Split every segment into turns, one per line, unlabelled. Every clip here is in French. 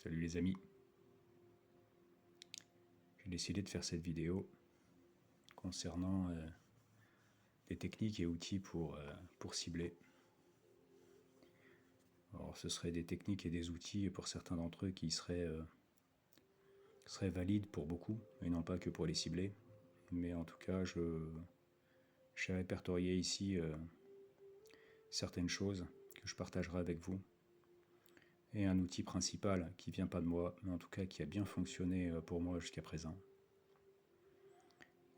Salut les amis, j'ai décidé de faire cette vidéo concernant des techniques et outils pour cibler. Alors ce seraient des techniques et des outils pour certains d'entre eux qui seraient valides pour beaucoup et non pas que pour les cibler. Mais en tout cas, j'ai répertorié ici certaines choses que je partagerai avec vous. Et un outil principal qui vient pas de moi, mais en tout cas qui a bien fonctionné pour moi jusqu'à présent.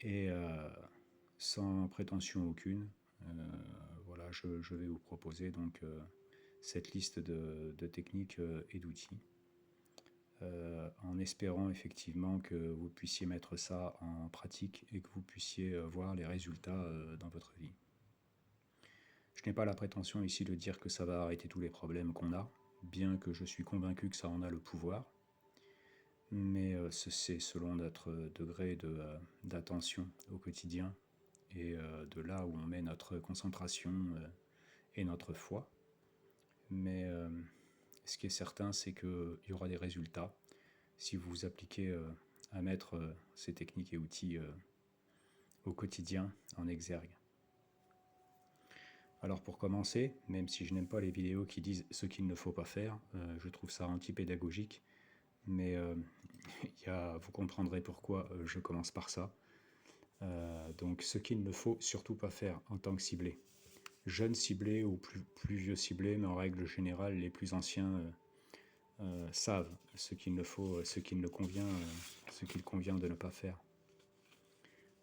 Et sans prétention aucune, voilà, je vais vous proposer donc cette liste de techniques et d'outils, en espérant effectivement que vous puissiez mettre ça en pratique et que vous puissiez voir les résultats dans votre vie. Je n'ai pas la prétention ici de dire que ça va arrêter tous les problèmes qu'on a, bien que je suis convaincu que ça en a le pouvoir, mais c'est selon notre degré d'attention au quotidien et de là où on met notre concentration et notre foi. Mais ce qui est certain, c'est qu'il y aura des résultats si vous vous appliquez à mettre ces techniques et outils au quotidien en exergue. Alors pour commencer, même si je n'aime pas les vidéos qui disent ce qu'il ne faut pas faire, je trouve ça anti-pédagogique, mais vous comprendrez pourquoi je commence par ça. Donc ce qu'il ne faut surtout pas faire en tant que ciblé. Jeunes ciblés ou plus vieux ciblés, mais en règle générale, les plus anciens savent ce qu'il faut, ce qu'il convient de ne pas faire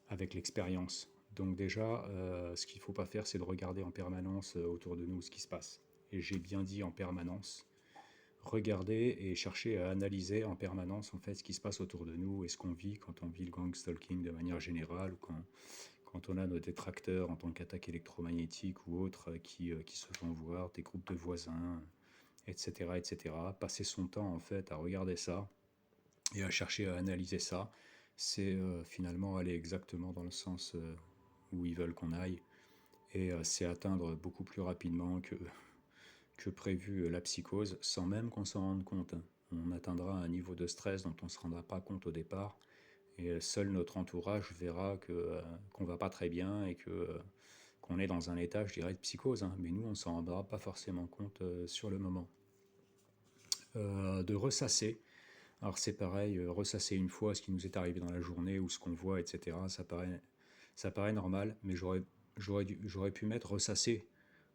avec l'expérience. Donc déjà, ce qu'il ne faut pas faire, c'est de regarder en permanence autour de nous ce qui se passe. Et j'ai bien dit en permanence. Regarder et chercher à analyser en permanence en fait ce qui se passe autour de nous et ce qu'on vit quand on vit le gang stalking de manière générale, ou quand on a nos détracteurs en tant qu'attaque électromagnétique ou autres qui se font voir, des groupes de voisins, etc., etc. Passer son temps en fait à regarder ça et à chercher à analyser ça, c'est finalement aller exactement dans le sens où ils veulent qu'on aille, et c'est atteindre beaucoup plus rapidement que prévu la psychose, sans même qu'on s'en rende compte. On atteindra un niveau de stress dont on ne se rendra pas compte au départ, et seul notre entourage verra qu'on va pas très bien et qu'on est dans un état, je dirais, de psychose, hein. Mais nous, on ne s'en rendra pas forcément compte sur le moment. De ressasser. Alors c'est pareil, ressasser une fois ce qui nous est arrivé dans la journée ou ce qu'on voit, etc. Ça paraît normal, mais j'aurais pu mettre ressasser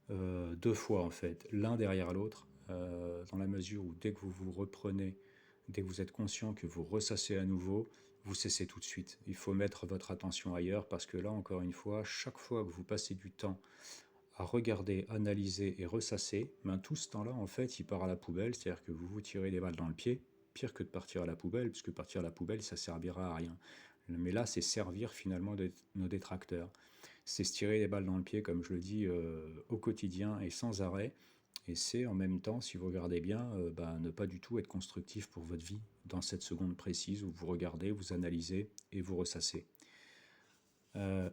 deux fois en fait, l'un derrière l'autre, dans la mesure où dès que vous vous reprenez, dès que vous êtes conscient que vous ressassez à nouveau, vous cessez tout de suite. Il faut mettre votre attention ailleurs parce que là, encore une fois, chaque fois que vous passez du temps à regarder, analyser et ressasser, tout ce temps-là, en fait, il part à la poubelle, c'est-à-dire que vous vous tirez des balles dans le pied, pire que de partir à la poubelle, puisque partir à la poubelle, ça servira à rien. Mais là, c'est servir finalement nos détracteurs. C'est se tirer des balles dans le pied, comme je le dis, au quotidien et sans arrêt. Et c'est en même temps, si vous regardez bien, ne pas du tout être constructif pour votre vie dans cette seconde précise où vous regardez, vous analysez et vous ressassez.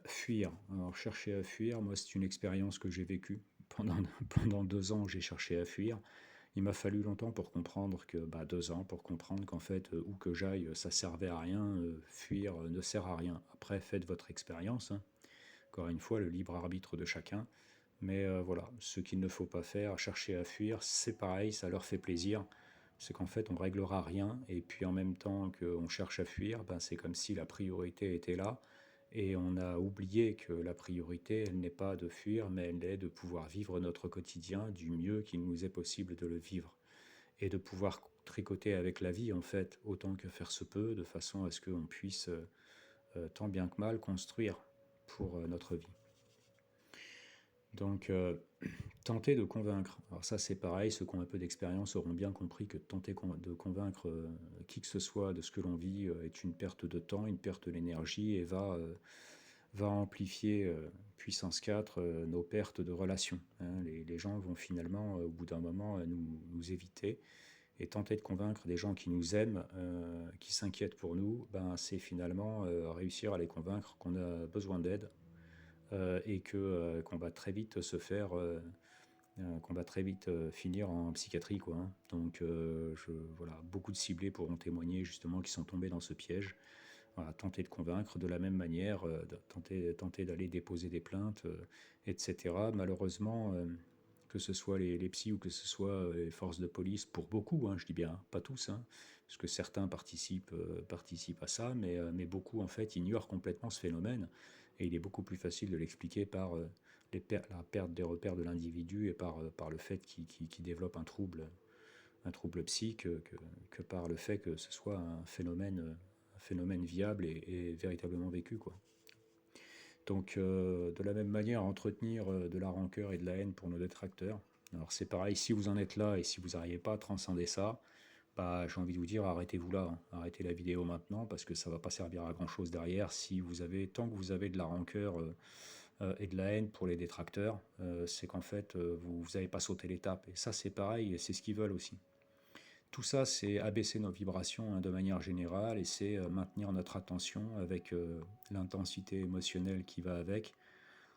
Fuir. Alors chercher à fuir, moi c'est une expérience que j'ai vécue. Pendant 2 ans, j'ai cherché à fuir. Il m'a fallu longtemps pour comprendre que, 2 ans, pour comprendre qu'en fait, où que j'aille, ça servait à rien, fuir ne sert à rien. Après, faites votre expérience, hein. Encore une fois, le libre arbitre de chacun. Mais voilà, ce qu'il ne faut pas faire, chercher à fuir, c'est pareil, ça leur fait plaisir. C'est qu'en fait, on réglera rien, et puis en même temps qu'on cherche à fuir, c'est comme si la priorité était là, et on a oublié que la priorité, elle n'est pas de fuir, mais elle est de pouvoir vivre notre quotidien du mieux qu'il nous est possible de le vivre, et de pouvoir tricoter avec la vie, en fait, autant que faire se peut, de façon à ce qu'on puisse, tant bien que mal, construire pour notre vie. Donc, tenter de convaincre. Alors ça, c'est pareil, ceux qui ont un peu d'expérience auront bien compris que tenter de convaincre qui que ce soit de ce que l'on vit est une perte de temps, une perte d'énergie, et va amplifier puissance 4 nos pertes de relations, hein. Les gens vont finalement, au bout d'un moment, nous éviter. Et tenter de convaincre des gens qui nous aiment, qui s'inquiètent pour nous, c'est finalement réussir à les convaincre qu'on a besoin d'aide, et qu'on va très vite se faire qu'on va très vite finir en psychiatrie, quoi, hein. Donc, voilà, beaucoup de ciblés pourront témoigner justement qu'ils sont tombés dans ce piège. Voilà, tenter de convaincre de la même manière, tenter d'aller déposer des plaintes, etc. Malheureusement, que ce soit les psys ou que ce soit les forces de police, pour beaucoup, hein, je dis bien, hein, pas tous, hein, parce que certains participent à ça, mais beaucoup en fait ignorent complètement ce phénomène, et il est beaucoup plus facile de l'expliquer par la perte des repères de l'individu et par le fait qu'il développe un trouble psy que par le fait que ce soit un phénomène viable et véritablement vécu, quoi. Donc, de la même manière, entretenir de la rancœur et de la haine pour nos détracteurs. Alors, c'est pareil, si vous en êtes là et si vous n'arrivez pas à transcender ça, bah, j'ai envie de vous dire, arrêtez-vous là, hein. Arrêtez la vidéo maintenant parce que ça ne va pas servir à grand chose derrière. Si vous avez, tant que vous avez de la rancœur et de la haine pour les détracteurs, c'est qu'en fait, vous n'avez pas sauté l'étape. Et ça, c'est pareil, et c'est ce qu'ils veulent aussi. Tout ça, c'est abaisser nos vibrations, hein, de manière générale, et c'est maintenir notre attention avec l'intensité émotionnelle qui va avec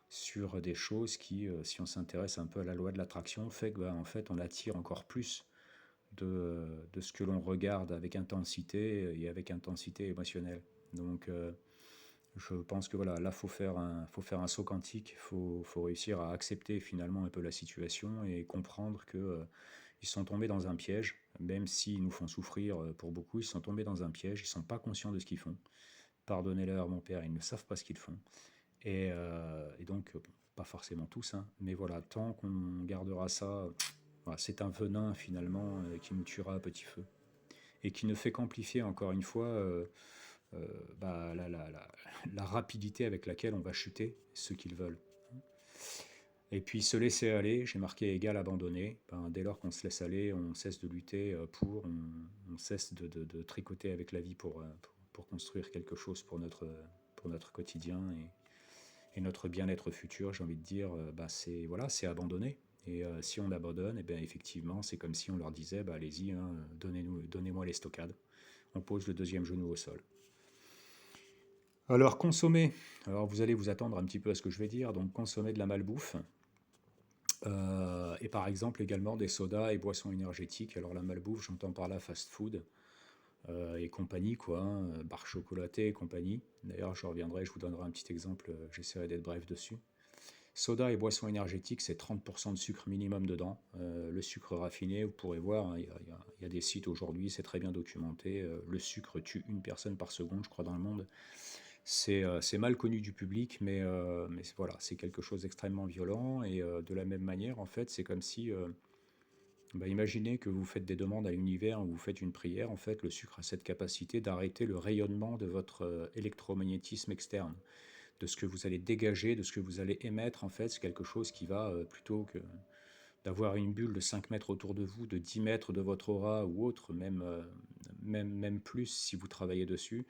sur des choses qui, si on s'intéresse un peu à la loi de l'attraction, fait que, bah, en fait, on attire encore plus de ce que l'on regarde avec intensité et avec intensité émotionnelle. Donc, je pense que voilà, là, faut faire un saut quantique, faut réussir à accepter finalement un peu la situation et comprendre que ils sont tombés dans un piège, même s'ils nous font souffrir pour beaucoup, ils sont tombés dans un piège, ils sont pas conscients de ce qu'ils font. Pardonnez-leur, mon père, ils ne savent pas ce qu'ils font. Et donc, bon, pas forcément tous, hein, mais voilà, tant qu'on gardera ça, voilà, c'est un venin finalement qui nous tuera à petit feu et qui ne fait qu'amplifier encore une fois bah, la rapidité avec laquelle on va chuter ce qu'ils veulent. Et puis se laisser aller, j'ai marqué égal abandonné. Ben, dès lors qu'on se laisse aller, on cesse de lutter on cesse de tricoter avec la vie pour construire quelque chose pour notre quotidien et notre bien-être futur. J'ai envie de dire, bah, c'est voilà, c'est abandonner. Et si on abandonne, et bien effectivement, c'est comme si on leur disait, bah, allez-y, hein, donnez-moi les stockades. On pose le deuxième genou au sol. Alors consommer, alors vous allez vous attendre un petit peu à ce que je vais dire, donc consommer de la malbouffe, et par exemple également des sodas et boissons énergétiques. Alors la malbouffe, j'entends par là fast food et compagnie, quoi, hein, barres chocolatées et compagnie. D'ailleurs, je reviendrai, je vous donnerai un petit exemple, j'essaierai d'être bref dessus. Soda et boissons énergétiques, c'est 30% de sucre minimum dedans. Le sucre raffiné, vous pourrez voir, hein, il y a des sites aujourd'hui, c'est très bien documenté. Le sucre tue une personne par seconde, je crois, dans le monde. C'est mal connu du public, mais voilà, c'est quelque chose d'extrêmement violent. Et de la même manière, en fait, c'est comme si, bah, imaginez que vous faites des demandes à l'univers ou vous faites une prière. En fait, le sucre a cette capacité d'arrêter le rayonnement de votre électromagnétisme externe, de ce que vous allez dégager, de ce que vous allez émettre. En fait, c'est quelque chose qui va, plutôt que d'avoir une bulle de 5 mètres autour de vous, de 10 mètres de votre aura ou autre, même plus si vous travaillez dessus,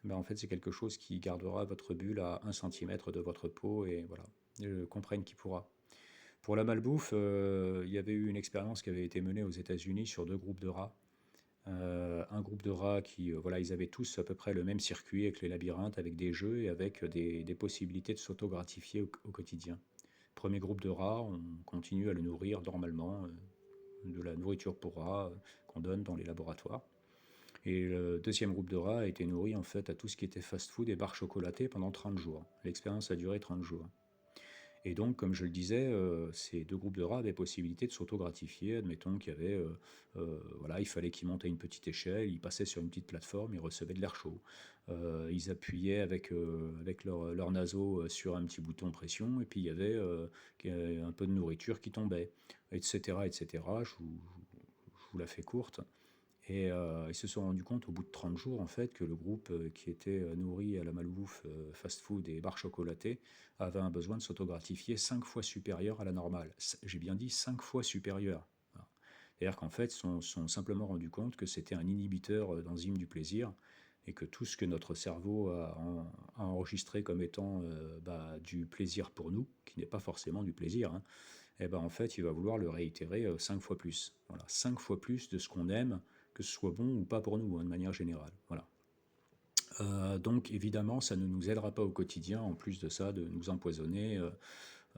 ben en fait, c'est quelque chose qui gardera votre bulle à 1 centimètre de votre peau, et voilà, comprenne qui pourra. Pour la malbouffe, il y avait eu une expérience qui avait été menée aux États-Unis sur deux groupes de rats. Un groupe de rats qui, voilà, ils avaient tous à peu près le même circuit avec les labyrinthes, avec des jeux et avec des possibilités de s'auto-gratifier au quotidien. Premier groupe de rats, on continue à le nourrir normalement, de la nourriture pour rats qu'on donne dans les laboratoires. Et le deuxième groupe de rats a été nourri en fait à tout ce qui était fast-food et barres chocolatées pendant 30 jours. L'expérience a duré 30 jours. Et donc, comme je le disais, ces deux groupes de rats avaient possibilité de s'auto-gratifier. Admettons qu'il y avait, voilà, il fallait qu'ils montent à une petite échelle, ils passaient sur une petite plateforme, ils recevaient de l'air chaud. Ils appuyaient avec leur naseau sur un petit bouton pression, et puis il y avait un peu de nourriture qui tombait, etc., etc. Je vous la fais courte. Et ils se sont rendus compte au bout de 30 jours en fait que le groupe qui était nourri à la malbouffe, fast-food et barres chocolatées avait un besoin de s'autogratifier 5 fois supérieur à la normale. J'ai bien dit 5 fois supérieur. Voilà. C'est-à-dire qu'en fait, ils sont simplement rendus compte que c'était un inhibiteur d'enzymes du plaisir, et que tout ce que notre cerveau a enregistré comme étant bah, du plaisir pour nous, qui n'est pas forcément du plaisir, hein, et ben en fait, il va vouloir le réitérer 5 fois plus. Voilà, 5 fois plus de ce qu'on aime, que ce soit bon ou pas pour nous, hein, de manière générale. Voilà. Donc évidemment, ça ne nous aidera pas au quotidien, en plus de ça, de nous empoisonner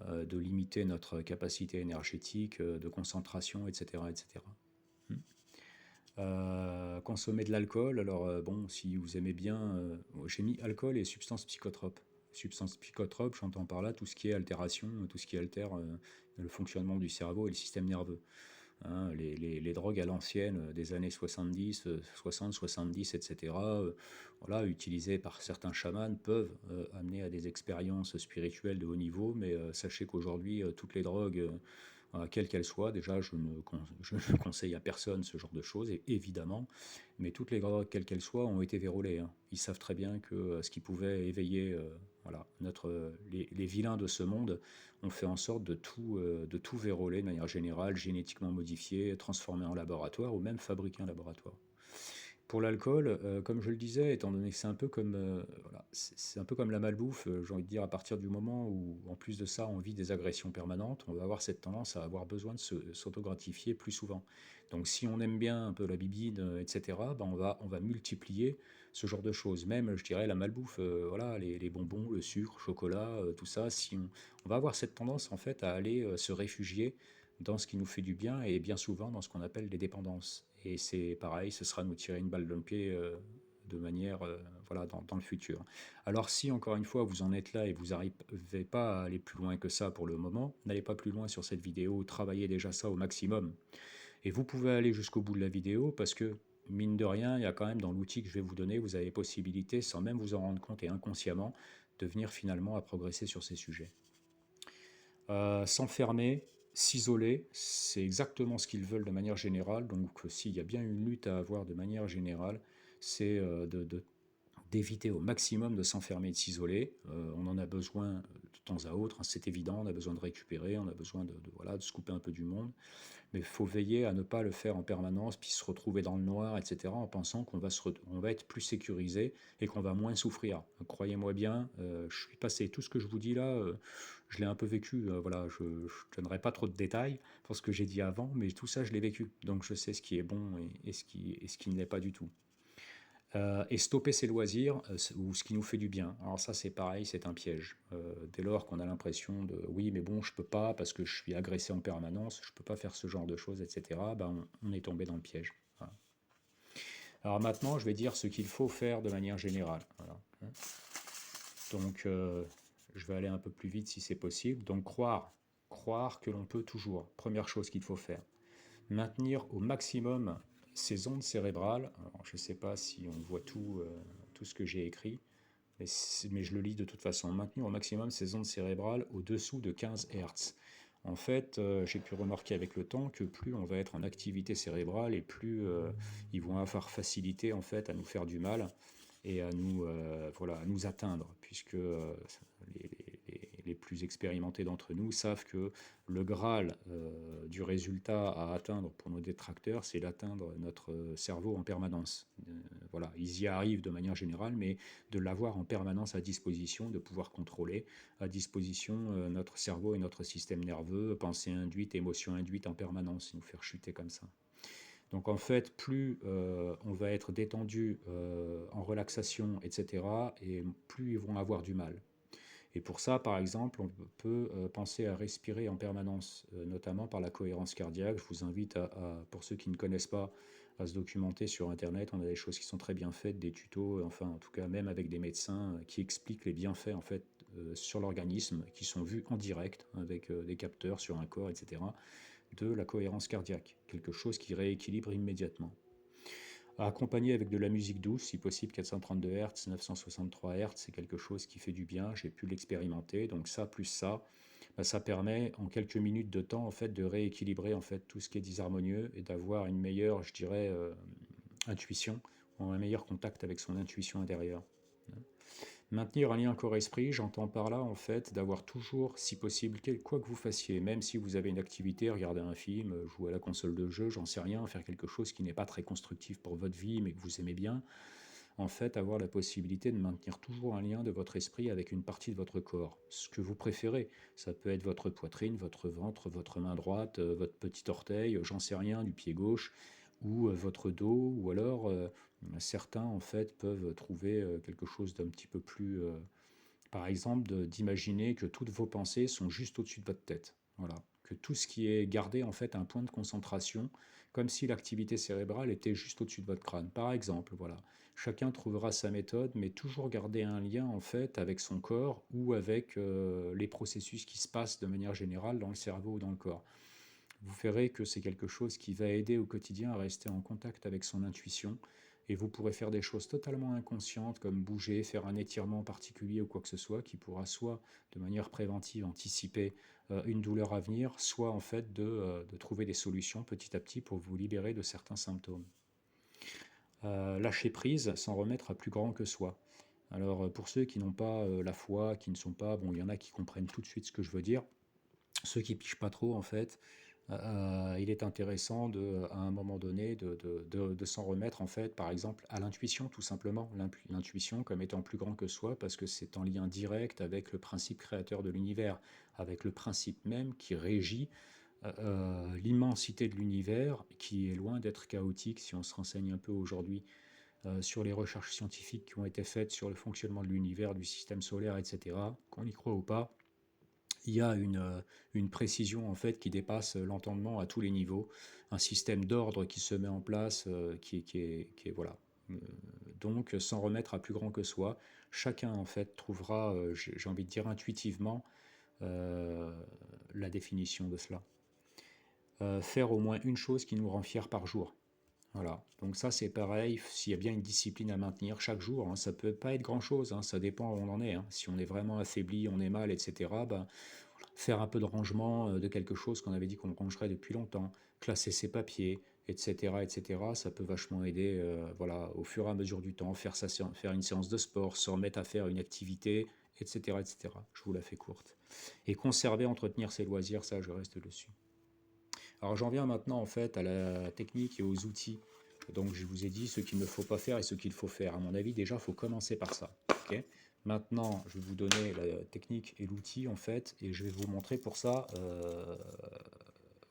de limiter notre capacité énergétique, de concentration, etc., etc. Consommer de l'alcool, alors bon, si vous aimez bien, j'ai mis alcool et substances psychotropes. Substances psychotropes, j'entends par là tout ce qui est altération, tout ce qui altère le fonctionnement du cerveau et le système nerveux. Hein, les drogues à l'ancienne des années 70, 60, 70, etc., voilà, utilisées par certains chamans, peuvent amener à des expériences spirituelles de haut niveau, mais sachez qu'aujourd'hui, toutes les drogues, quelle qu'elle soit. Déjà, je ne conseille à personne ce genre de choses, évidemment, mais toutes les drogues, quelles qu'elles soient, ont été verrouillées. Hein. Ils savent très bien que ce qui pouvait éveiller voilà, les vilains de ce monde ont fait en sorte de tout verrouiller de manière générale, génétiquement modifié, transformé en laboratoire ou même fabriqué en laboratoire. Pour l'alcool, comme je le disais, étant donné que c'est un peu comme, voilà, c'est un peu comme la malbouffe, j'ai envie de dire, à partir du moment où, en plus de ça, on vit des agressions permanentes, on va avoir cette tendance à avoir besoin de s'autogratifier plus souvent. Donc si on aime bien un peu la bibine, etc., ben on va multiplier ce genre de choses. Même, je dirais, la malbouffe, voilà, les bonbons, le sucre, chocolat, tout ça, si on va avoir cette tendance, en fait, à aller se réfugier dans ce qui nous fait du bien et bien souvent dans ce qu'on appelle des dépendances. Et c'est pareil, ce sera nous tirer une balle dans le pied de manière voilà, dans le futur. Alors si encore une fois vous en êtes là et vous n'arrivez pas à aller plus loin que ça pour le moment, n'allez pas plus loin sur cette vidéo, travaillez déjà ça au maximum. Et vous pouvez aller jusqu'au bout de la vidéo parce que mine de rien, il y a quand même dans l'outil que je vais vous donner, vous avez possibilité, sans même vous en rendre compte et inconsciemment, de venir finalement à progresser sur ces sujets. S'enfermer, s'isoler, c'est exactement ce qu'ils veulent de manière générale. Donc s'il y a bien une lutte à avoir de manière générale, c'est d'éviter au maximum de s'enfermer et de s'isoler. On en a besoin de temps à autre, hein, c'est évident, on a besoin de récupérer, on a besoin voilà, de se couper un peu du monde. Mais il faut veiller à ne pas le faire en permanence, puis se retrouver dans le noir, etc., en pensant on va être plus sécurisé et qu'on va moins souffrir. Croyez-moi bien, je suis passé, tout ce que je vous dis là, je l'ai un peu vécu, voilà, je ne donnerai pas trop de détails pour ce que j'ai dit avant, mais tout ça, je l'ai vécu. Donc je sais ce qui est bon et ce qui ne l'est pas du tout. Et stopper ses loisirs ou ce qui nous fait du bien. Alors ça c'est pareil, c'est un piège. Dès lors qu'on a l'impression de oui mais bon je peux pas parce que je suis agressé en permanence, je peux pas faire ce genre de choses, etc. Ben, on est tombé dans le piège. Voilà. Alors maintenant je vais dire ce qu'il faut faire de manière générale. Voilà. Donc je vais aller un peu plus vite si c'est possible. Donc croire que l'on peut toujours. Première chose qu'il faut faire. Maintenir au maximum ces ondes cérébrales. Alors, je ne sais pas si on voit tout ce que j'ai écrit, mais je le lis de toute façon. Maintenir au maximum ces ondes cérébrales au-dessous de 15 Hz. En fait, j'ai pu remarquer avec le temps que plus on va être en activité cérébrale et plus ils vont avoir facilité en fait à nous faire du mal et à nous, voilà, à nous atteindre, puisque les, les plus expérimentés d'entre nous savent que le Graal du résultat à atteindre pour nos détracteurs, c'est d'atteindre notre cerveau en permanence. Voilà, ils y arrivent de manière générale, mais de l'avoir en permanence à disposition, de pouvoir contrôler à disposition notre cerveau et notre système nerveux, pensée induite, émotion induite en permanence, et nous faire chuter comme ça. Donc en fait, plus on va être détendu en relaxation, etc., et plus ils vont avoir du mal. Et pour ça, par exemple, on peut penser à respirer en permanence, notamment par la cohérence cardiaque. Je vous invite, pour ceux qui ne connaissent pas, à se documenter sur Internet. On a des choses qui sont très bien faites, des tutos, enfin en tout cas même avec des médecins qui expliquent les bienfaits en fait sur l'organisme, qui sont vus en direct avec des capteurs sur un corps, etc., de la cohérence cardiaque, quelque chose qui rééquilibre immédiatement. Accompagné avec de la musique douce, si possible 432 Hz, 963 Hz, c'est quelque chose qui fait du bien, j'ai pu l'expérimenter, donc ça plus ça, ça permet en quelques minutes de temps en fait de rééquilibrer en fait tout ce qui est disharmonieux et d'avoir une meilleure, je dirais, intuition, ou un meilleur contact avec son intuition intérieure. Maintenir un lien corps-esprit, j'entends par là en fait d'avoir toujours, si possible, quoi que vous fassiez, même si vous avez une activité, regarder un film, jouer à la console de jeu, j'en sais rien, faire quelque chose qui n'est pas très constructif pour votre vie mais que vous aimez bien, en fait avoir la possibilité de maintenir toujours un lien de votre esprit avec une partie de votre corps, ce que vous préférez. Ça peut être votre poitrine, votre ventre, votre main droite, votre petit orteil, j'en sais rien, du pied gauche, ou votre dos, ou alors certains en fait peuvent trouver quelque chose d'un petit peu plus Par exemple, d'imaginer que toutes vos pensées sont juste au-dessus de votre tête. Voilà. Que tout ce qui est gardé en fait un point de concentration, comme si l'activité cérébrale était juste au-dessus de votre crâne. Par exemple, voilà. Chacun trouvera sa méthode, mais toujours garder un lien en fait avec son corps ou avec les processus qui se passent de manière générale dans le cerveau ou dans le corps. Vous verrez que c'est quelque chose qui va aider au quotidien à rester en contact avec son intuition et vous pourrez faire des choses totalement inconscientes comme bouger, faire un étirement particulier ou quoi que ce soit qui pourra soit de manière préventive anticiper une douleur à venir, soit en fait de trouver des solutions petit à petit pour vous libérer de certains symptômes. Lâcher prise, s'en remettre à plus grand que soi. Alors pour ceux qui n'ont pas la foi, qui ne sont pas, bon il y en a qui comprennent tout de suite ce que je veux dire, ceux qui pichent pas trop en fait, il est intéressant à un moment donné de s'en remettre en fait, par exemple, à l'intuition tout simplement, l'intuition comme étant plus grand que soi parce que c'est en lien direct avec le principe créateur de l'univers, avec le principe même qui régit l'immensité de l'univers, qui est loin d'être chaotique si on se renseigne un peu aujourd'hui sur les recherches scientifiques qui ont été faites sur le fonctionnement de l'univers, du système solaire, etc., qu'on y croit ou pas, il y a une précision en fait qui dépasse l'entendement à tous les niveaux, un système d'ordre qui se met en place, voilà. Euh, donc, sans remettre à plus grand que soi, chacun en fait trouvera, j'ai envie de dire intuitivement, euh, la définition de cela. Faire au moins une chose qui nous rend fiers par jour. Voilà, donc ça c'est pareil, s'il y a bien une discipline à maintenir chaque jour, hein, ça peut pas être grand-chose, hein, ça dépend où on en est, hein. Si on est vraiment affaibli, on est mal, etc., ben, faire un peu de rangement de quelque chose qu'on avait dit qu'on rangerait depuis longtemps, classer ses papiers, etc., etc., ça peut vachement aider, voilà, au fur et à mesure du temps, faire une séance de sport, se remettre à faire une activité, etc., etc. Je vous la fais courte. Et conserver, entretenir ses loisirs, ça je reste dessus. Alors j'en viens maintenant en fait à la technique et aux outils. Donc je vous ai dit ce qu'il ne faut pas faire et ce qu'il faut faire. À mon avis, déjà, il faut commencer par ça. Ok. Maintenant, je vais vous donner la technique et l'outil en fait, et je vais vous montrer pour ça.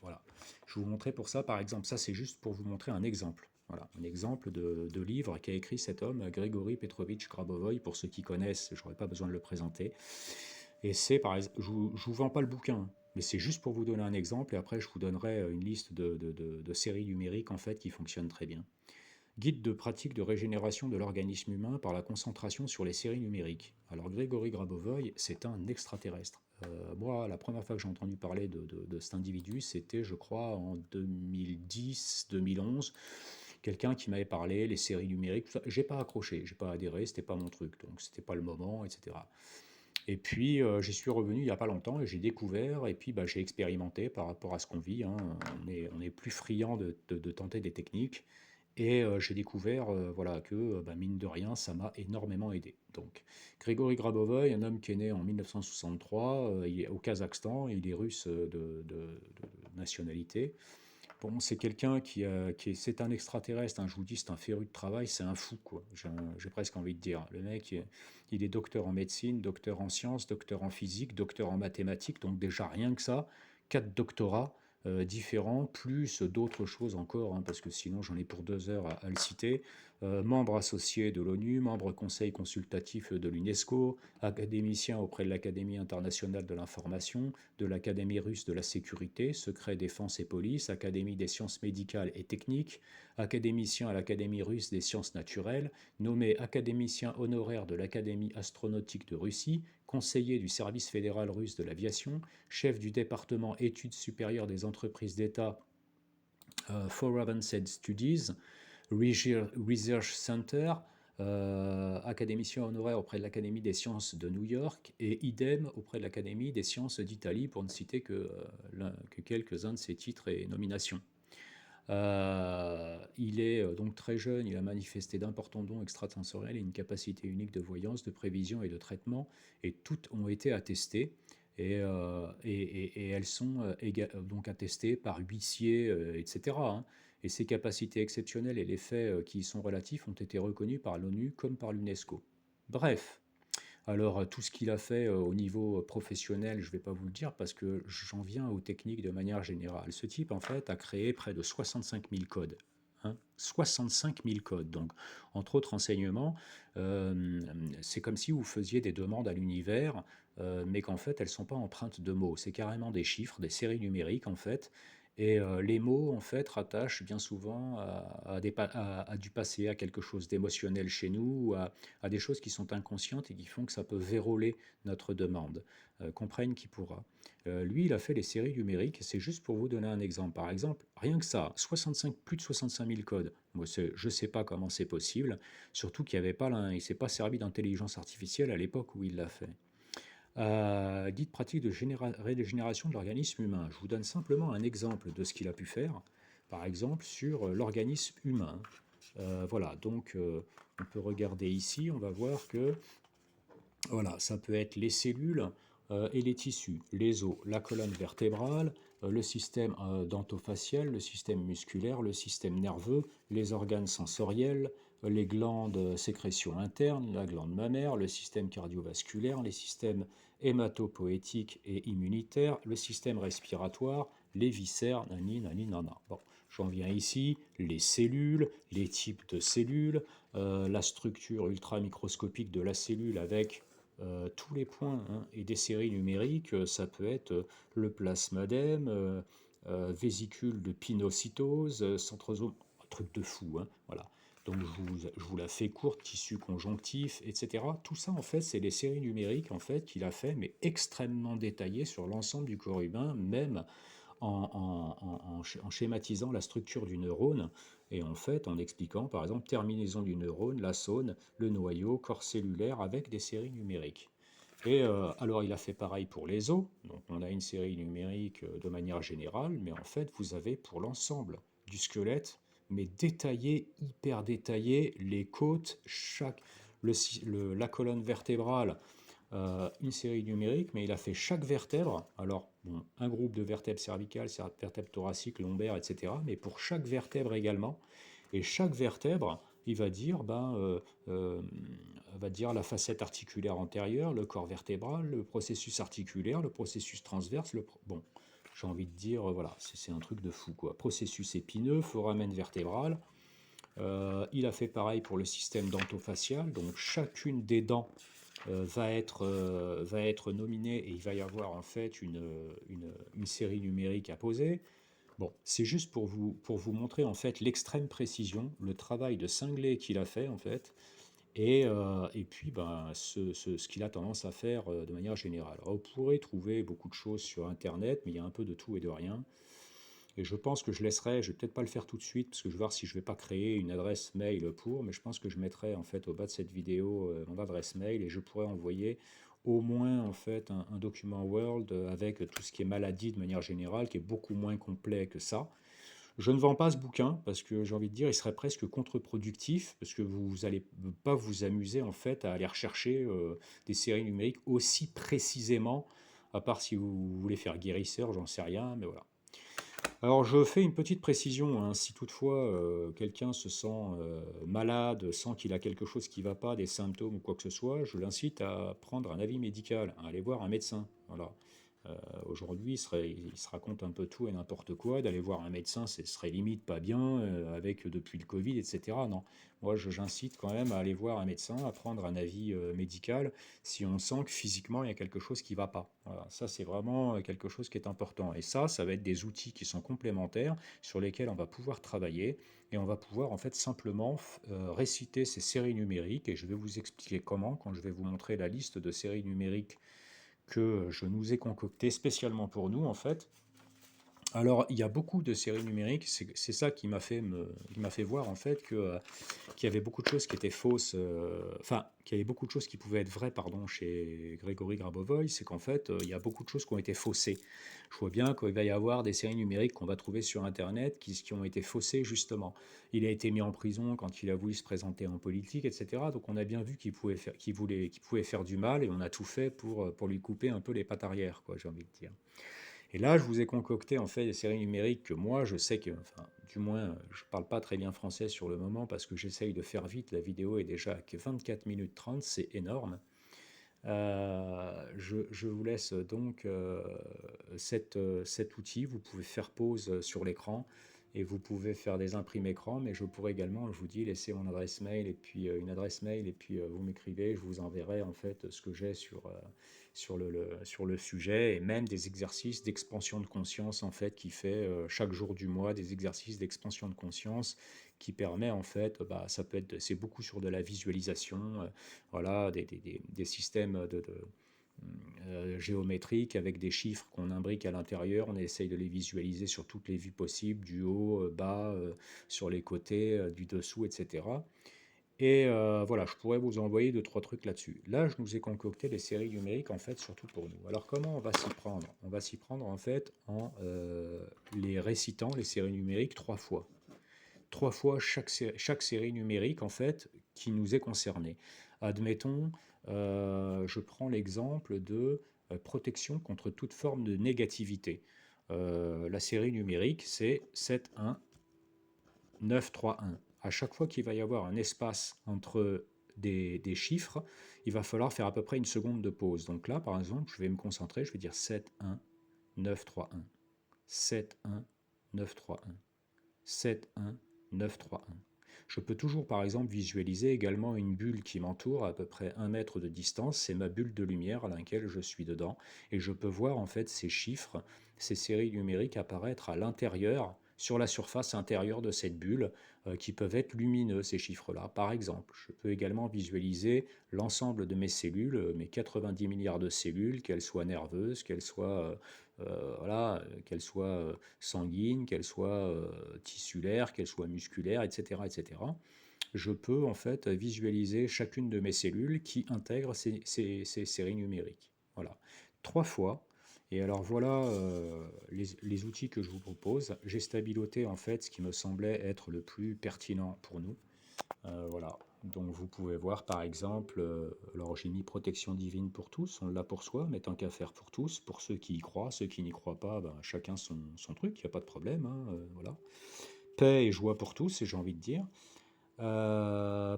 Voilà. Je vais vous montrer pour ça, par exemple, ça c'est juste pour vous montrer un exemple. Voilà, un exemple de livre qu'a écrit cet homme, Grigory Petrovitch Grabovoy. Pour ceux qui connaissent, je n'aurais pas besoin de le présenter. Et c'est par exemple, je ne vous vends pas le bouquin, mais c'est juste pour vous donner un exemple, et après je vous donnerai une liste de séries numériques en fait qui fonctionnent très bien. Guide de pratique de régénération de l'organisme humain par la concentration sur les séries numériques. Alors Grégory Grabovoy, c'est un extraterrestre. Moi, la première fois que j'ai entendu parler de cet individu, c'était, je crois, en 2010-2011. Quelqu'un qui m'avait parlé, les séries numériques, tout ça. J'ai pas accroché, j'ai pas adhéré, c'était pas mon truc, donc c'était pas le moment, etc. Et puis j'y suis revenu il n'y a pas longtemps et j'ai découvert, et puis bah, j'ai expérimenté par rapport à ce qu'on vit, hein. On est plus friand de tenter des techniques. Et j'ai découvert voilà, que, bah, mine de rien, ça m'a énormément aidé. Donc, Grégory Grabovoy, un homme qui est né en 1963, il est au Kazakhstan, il est russe de nationalité. Bon, c'est quelqu'un c'est un extraterrestre, hein, je vous dis, c'est un féru de travail, c'est un fou, quoi. J'ai presque envie de dire. Le mec, il est docteur en médecine, docteur en sciences, docteur en physique, docteur en mathématiques, donc déjà rien que ça, 4 doctorats différents, plus d'autres choses encore, hein, parce que sinon j'en ai pour 2 heures à le citer. Membre associé de l'ONU, membre conseil consultatif de l'UNESCO, académicien auprès de l'Académie internationale de l'information, de l'Académie russe de la sécurité, secret défense et police, Académie des sciences médicales et techniques, académicien à l'Académie russe des sciences naturelles, nommé académicien honoraire de l'Académie astronautique de Russie, conseiller du service fédéral russe de l'aviation, chef du département études supérieures des entreprises d'État Foreign Studies, Research Center, académicien honoraire auprès de l'Académie des sciences de New York et idem auprès de l'Académie des sciences d'Italie, pour ne citer que quelques-uns de ses titres et nominations. Il est donc très jeune, il a manifesté d'importants dons extrasensoriels et une capacité unique de voyance, de prévision et de traitement, et toutes ont été attestées. Et elles sont donc attestées par huissiers, etc., hein. Et ces capacités exceptionnelles et les faits qui y sont relatifs ont été reconnus par l'ONU comme par l'UNESCO. Bref, alors tout ce qu'il a fait au niveau professionnel, je ne vais pas vous le dire parce que j'en viens aux techniques de manière générale. Ce type, en fait, a créé près de 65 000 codes, hein, 65 000 codes. Donc, entre autres renseignements, c'est comme si vous faisiez des demandes à l'univers, mais qu'en fait, elles ne sont pas empreintes de mots. C'est carrément des chiffres, des séries numériques, en fait. Et les mots, en fait, rattachent bien souvent à du passé, à quelque chose d'émotionnel chez nous, à des choses qui sont inconscientes et qui font que ça peut verrouiller notre demande. Comprenne qui pourra. Lui, il a fait les séries numériques, c'est juste pour vous donner un exemple. Par exemple, rien que ça, 65, plus de 65 000 codes. Moi, je ne sais pas comment c'est possible, surtout qu'il n'y avait pas, il ne s'est pas servi d'intelligence artificielle à l'époque où il l'a fait. Guide pratique de régénération de l'organisme humain. Je vous donne simplement un exemple de ce qu'il a pu faire, par exemple sur l'organisme humain. Voilà, donc on peut regarder ici, on va voir que voilà, ça peut être les cellules et les tissus, les os, la colonne vertébrale, le système dentofacial, le système musculaire, le système nerveux, les organes sensoriels, les glandes sécrétion interne, la glande mammaire, le système cardiovasculaire, les systèmes hématopoïétiques et immunitaires, le système respiratoire, les viscères, nani, nani, nana. Bon, j'en viens ici, les cellules, les types de cellules, la structure ultramicroscopique de la cellule avec tous les points, hein, et des séries numériques, ça peut être le plasmadème, vésicule de pinocytose, centrosome, un truc de fou, hein, voilà. Donc je vous la fais courte, tissu conjonctif, etc. Tout ça, en fait, c'est les séries numériques en fait, qu'il a fait, mais extrêmement détaillées sur l'ensemble du corps humain, même en schématisant la structure du neurone et en fait en expliquant par exemple terminaison du neurone, l'asone, le noyau, corps cellulaire avec des séries numériques. Et alors il a fait pareil pour les os, donc on a une série numérique de manière générale, mais en fait vous avez pour l'ensemble du squelette, mais détaillé, hyper détaillé, les côtes, la colonne vertébrale, une série numérique, mais il a fait chaque vertèbre. Alors, bon, un groupe de vertèbres cervicales, vertèbres thoraciques, lombaires, etc. Mais pour chaque vertèbre également. Et chaque vertèbre, il va dire, va dire la facette articulaire antérieure, le corps vertébral, le processus articulaire, le processus transverse. Bon, j'ai envie de dire, voilà, c'est un truc de fou, quoi. Processus épineux, foramen vertébral. Il a fait pareil pour le système dentofacial, donc chacune des dents va être nominée et il va y avoir en fait une série numérique à poser. Bon, c'est juste pour vous montrer en fait l'extrême précision, le travail de cinglé qu'il a fait en fait, et puis ben, ce qu'il a tendance à faire de manière générale. Alors, vous pourrez trouver beaucoup de choses sur Internet, mais il y a un peu de tout et de rien. Et je pense que je laisserai, je vais peut-être pas le faire tout de suite, parce que je vais voir si je vais pas créer une adresse mail pour, mais je pense que je mettrai en fait au bas de cette vidéo mon adresse mail et je pourrais envoyer au moins en fait un document Word avec tout ce qui est maladie de manière générale, qui est beaucoup moins complet que ça. Je ne vends pas ce bouquin parce que j'ai envie de dire, il serait presque contre-productif parce que vous n'allez pas vous amuser en fait à aller rechercher des séries numériques aussi précisément, à part si vous voulez faire guérisseur, j'en sais rien, mais voilà. Alors je fais une petite précision, hein, si toutefois quelqu'un se sent malade, sent qu'il a quelque chose qui ne va pas, des symptômes ou quoi que ce soit, je l'incite à prendre un avis médical, à aller voir un médecin. Voilà. Aujourd'hui, il se raconte un peu tout et n'importe quoi, d'aller voir un médecin, ce serait limite pas bien, avec depuis le Covid, etc. Non, moi j'incite quand même à aller voir un médecin, à prendre un avis médical, si on sent que physiquement il y a quelque chose qui ne va pas. Voilà, ça c'est vraiment quelque chose qui est important. Et ça va être des outils qui sont complémentaires, sur lesquels on va pouvoir travailler, et on va pouvoir en fait simplement réciter ces séries numériques, et je vais vous expliquer comment, quand je vais vous montrer la liste de séries numériques que je nous ai concoctées spécialement pour nous en fait. Alors, il y a beaucoup de séries numériques, c'est ça qui m'a fait voir en fait qu'il y avait beaucoup de choses qui étaient fausses, enfin, qu'il y avait beaucoup de choses qui pouvaient être vraies, pardon, chez Grégory Grabovoy, c'est qu'en fait, il y a beaucoup de choses qui ont été faussées. Je vois bien qu'il va y avoir des séries numériques qu'on va trouver sur Internet qui ont été faussées justement. Il a été mis en prison quand il a voulu se présenter en politique, etc. Donc on a bien vu qu'il pouvait faire du mal et on a tout fait pour lui couper un peu les pattes arrière, quoi, j'ai envie de dire. Et là, je vous ai concocté en fait des séries numériques que moi, je sais que, enfin, du moins, je ne parle pas très bien français sur le moment parce que j'essaye de faire vite. La vidéo est déjà à 24 minutes 30, c'est énorme. Je vous laisse donc cet outil. Vous pouvez faire pause sur l'écran et vous pouvez faire des imprimes écran, mais je pourrais également, je vous dis, laisser mon adresse mail et puis une adresse mail et puis vous m'écrivez, je vous enverrai en fait ce que j'ai sur le sujet et même des exercices d'expansion de conscience en fait qui fait chaque jour du mois des exercices d'expansion de conscience qui permet en fait, ça peut être, c'est beaucoup sur de la visualisation, voilà, des systèmes géométriques avec des chiffres qu'on imbrique à l'intérieur. On essaye de les visualiser sur toutes les vues possibles, du haut, bas, sur les côtés, du dessous, etc. Et voilà, je pourrais vous envoyer deux, trois trucs là-dessus. Là, je nous ai concocté des séries numériques, en fait, surtout pour nous. Alors, comment on va s'y prendre? On va s'y prendre, en fait, en les récitant, les séries numériques, trois fois. Trois fois chaque série numérique, en fait, qui nous est concernée. Admettons, je prends l'exemple de protection contre toute forme de négativité. La série numérique, c'est 7, 1, 9, 3, 1. À chaque fois qu'il va y avoir un espace entre des chiffres, il va falloir faire à peu près une seconde de pause. Donc là, par exemple, je vais me concentrer, je vais dire 7, 1, 9, 3, 1. 7, 1, 9, 3, 1. 7, 1, 9, 3, 1. Je peux toujours, par exemple, visualiser également une bulle qui m'entoure à peu près 1 mètre de distance. C'est ma bulle de lumière à laquelle je suis dedans. Et je peux voir en fait ces chiffres, ces séries numériques apparaître à l'intérieur, sur la surface intérieure de cette bulle, qui peuvent être lumineux, ces chiffres-là. Par exemple, je peux également visualiser l'ensemble de mes cellules, mes 90 milliards de cellules, qu'elles soient nerveuses, voilà, qu'elles soient sanguines, qu'elles soient tissulaires, qu'elles soient musculaires, etc., etc. Je peux en fait visualiser chacune de mes cellules qui intègrent ces séries numériques. Voilà, trois fois. Et alors voilà les outils que je vous propose. J'ai stabiloté en fait ce qui me semblait être le plus pertinent pour nous. Voilà, donc vous pouvez voir par exemple, alors j'ai mis protection divine pour tous, on l'a pour soi, mais tant qu'à faire pour tous, pour ceux qui y croient, ceux qui n'y croient pas, ben, chacun son truc, il n'y a pas de problème, hein, voilà. Paix et joie pour tous, j'ai envie de dire.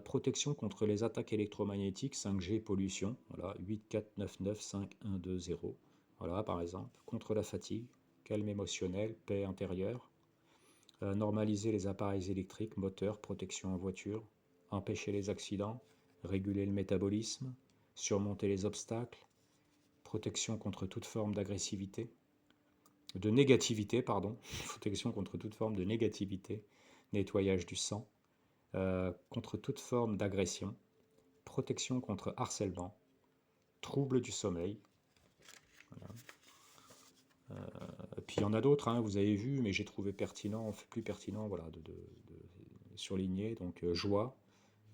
Protection contre les attaques électromagnétiques, 5G, pollution, voilà, 8, 4, 9, 9, 5, 1, 2, 0, voilà par exemple. Contre la fatigue, calme émotionnel, paix intérieure. Normaliser les appareils électriques, moteurs, protection en voiture, empêcher les accidents, réguler le métabolisme, surmonter les obstacles, protection contre toute forme d'agressivité, de négativité, pardon, protection contre toute forme de négativité, nettoyage du sang, contre toute forme d'agression, protection contre harcèlement, trouble du sommeil. Voilà. Puis il y en a d'autres, hein, vous avez vu, mais j'ai trouvé pertinent, plus pertinent, voilà, de surligner. Donc joie,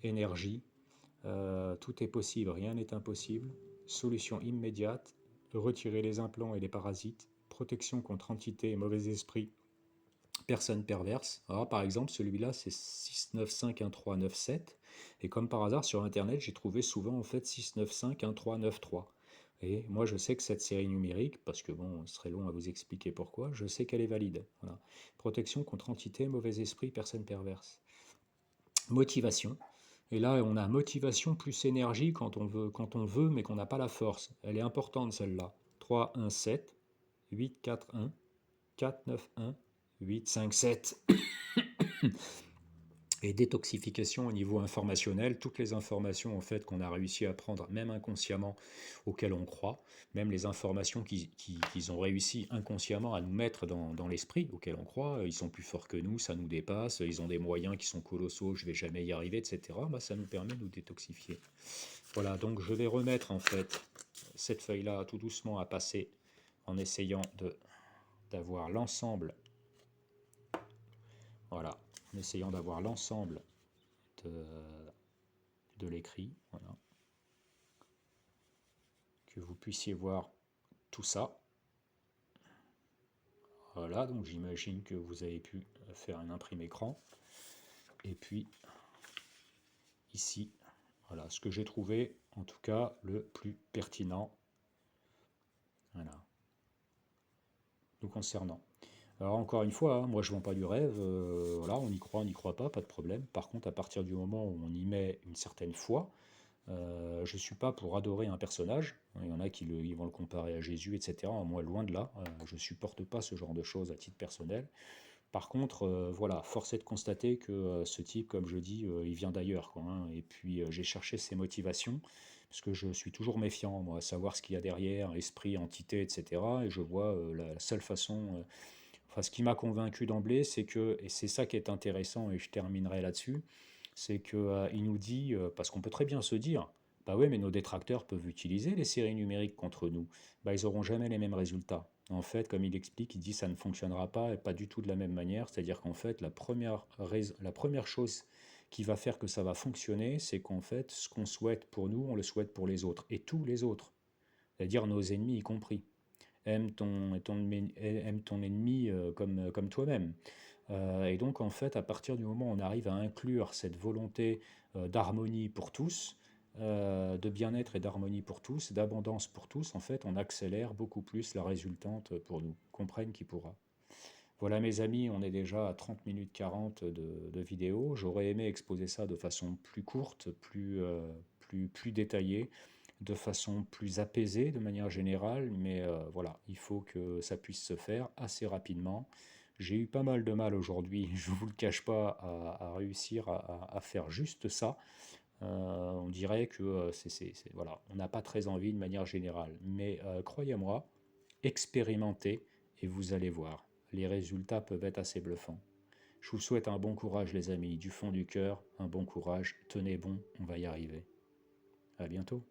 énergie, tout est possible, rien n'est impossible. Solution immédiate, retirer les implants et les parasites, protection contre entités et mauvais esprits, personnes perverses. Alors, par exemple, celui-là, c'est 6951397. Et comme par hasard, sur Internet, j'ai trouvé souvent en fait 6951393. Et moi, je sais que cette série numérique, parce que bon, ce serait long à vous expliquer pourquoi, je sais qu'elle est valide. Voilà. Protection contre entités, mauvais esprits, personnes perverses. Motivation. Et là, on a motivation plus énergie quand on veut, mais qu'on n'a pas la force. Elle est importante celle-là. 3, 1, 7, 8, 4, 1, 4, 9, 1, 8, 5, 7. Et détoxification au niveau informationnel, toutes les informations en fait qu'on a réussi à prendre, même inconsciemment, auxquelles on croit, même les informations qu'ils ont réussi inconsciemment à nous mettre dans l'esprit, auxquelles on croit, ils sont plus forts que nous, ça nous dépasse, ils ont des moyens qui sont colossaux, je vais jamais y arriver, etc. Bah, ça nous permet de nous détoxifier. Voilà, donc je vais remettre en fait cette feuille-là tout doucement à passer en essayant d'avoir l'ensemble. Voilà, en essayant d'avoir l'ensemble de l'écrit, voilà. Que vous puissiez voir tout ça. Voilà, donc j'imagine que vous avez pu faire un imprimé écran. Et puis, ici, voilà, ce que j'ai trouvé, en tout cas, le plus pertinent. Voilà. Nous concernant. Alors encore une fois, hein, moi je ne vends pas du rêve, voilà, on y croit, on n'y croit pas, pas de problème. Par contre, à partir du moment où on y met une certaine foi, je ne suis pas pour adorer un personnage. Il y en a qui ils vont le comparer à Jésus, etc. Moi, loin de là, je ne supporte pas ce genre de choses à titre personnel. Par contre, voilà, force est de constater que ce type, comme je dis, il vient d'ailleurs, quoi, hein. Et puis j'ai cherché ses motivations, parce que je suis toujours méfiant, moi, à savoir ce qu'il y a derrière, esprit, entité, etc. Et je vois la seule façon, enfin, ce qui m'a convaincu d'emblée, c'est que, et c'est ça qui est intéressant, et je terminerai là-dessus, c'est que il nous dit, parce qu'on peut très bien se dire, bah ouais, mais nos détracteurs peuvent utiliser les séries numériques contre nous. Bah, ils n'auront jamais les mêmes résultats. En fait, comme il explique, il dit ça ne fonctionnera pas et pas du tout de la même manière. C'est-à-dire qu'en fait, la première chose qui va faire que ça va fonctionner, c'est qu'en fait, ce qu'on souhaite pour nous, on le souhaite pour les autres et tous les autres, c'est-à-dire nos ennemis y compris. Aime ton ennemi comme toi-même. Et donc, en fait, à partir du moment où on arrive à inclure cette volonté d'harmonie pour tous, de bien-être et d'harmonie pour tous, d'abondance pour tous, en fait, on accélère beaucoup plus la résultante pour nous. Comprenne qui pourra. Voilà, mes amis, on est déjà à 30 minutes 40 de vidéo. J'aurais aimé exposer ça de façon plus courte, plus détaillée, de façon plus apaisée de manière générale, mais voilà, il faut que ça puisse se faire assez rapidement. J'ai eu pas mal de mal aujourd'hui, je ne vous le cache pas, à réussir à faire juste ça. On dirait que voilà, on n'a pas très envie de manière générale. Mais croyez-moi, expérimentez et vous allez voir. Les résultats peuvent être assez bluffants. Je vous souhaite un bon courage les amis, du fond du cœur, un bon courage, tenez bon, on va y arriver. À bientôt.